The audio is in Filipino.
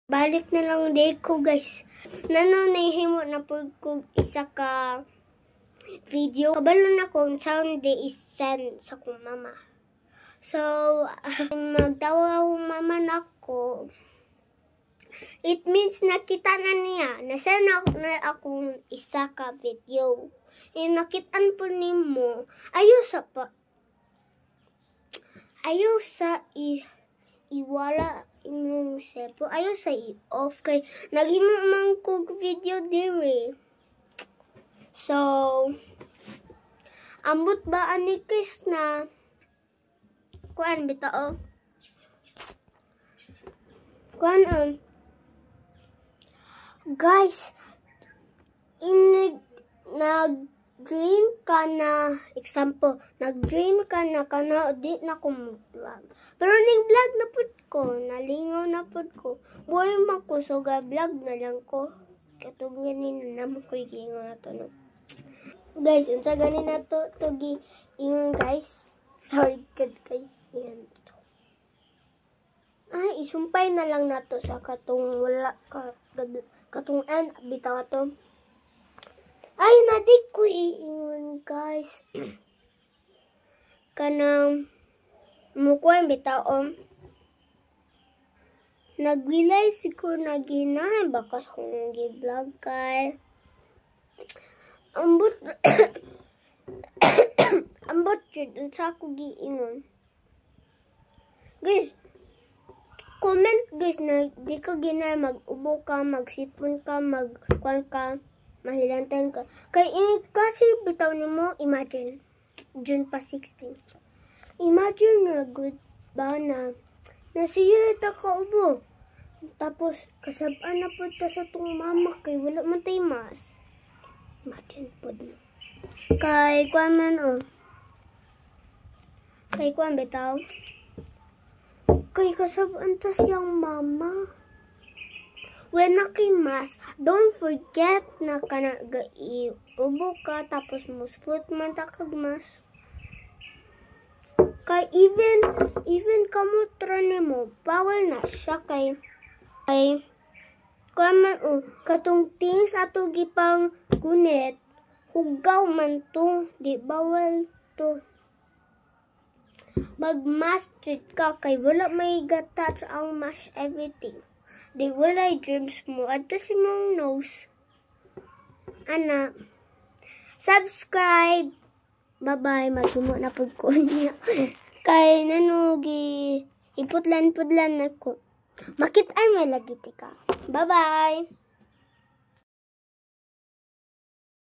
Balik na lang day ko, guys. Nahimo na po ko isa ka video. Kabalo na kung saan day is-send sa kong mama. So, magtawag akong mama na ko. It means nakita na niya. Nasend na akong isa ka video. Nakitaan po ni mo. Ayaw sa iwala imong cellphone. Ayaw sa i-off kay naghimo man kog video dire. So, ambot ba ani Chris na kuan bitao? Kuan guys, nag-dream ka na, example, nag-dream ka na kana di na ko vlog. Pero ning vlog na pud ko, nalingaw na pud ko. Buhay man ko so ga-vlog na lang ko. Katong ganin na mo ko giingon na to no. Guys, unsa ganin na to giingon guys. Sorry guys, yan to. Ay, isumpay na lang nato sa katong wala katong bitaw to. Ay, nadik ko iingon guys. Kanang mukuan bitaw nag-realize ko na ginahan baka kung gi-vlog kay ambot ambot jud unsa ko giingon. Guys, comment guys na di ka gina mag-ubo ka, magsipon ka, magkuan ka, mahilantan ka. Kay ini kasi bitaw nimo, imagine June pa 16. Imagine na good ba na nasira ta ka ubo. Tapos kasab-an na po ta sa tong mama kay wala man tay mas. Imagine po na. Kay kuan man Kay kuan bitaw. Kay kasab-an ta siyang mama. When nakimas, don't forget na kana ubo ka tapos musput man ta kag mas. Kay even kamutra nimo, bawal na siya kay kuman katong things ato gipang gunit, hugaw man to, di bawal to. Mag-mask ka kay wala may touch ang mask everything. Di wala germs mo at si mong nose. Ana, subscribe. Bye-bye. Maghimo na pud ko niya. Kay nanugi iputlan-pudlan na ko. Makit ay may lagi tika. Bye-bye.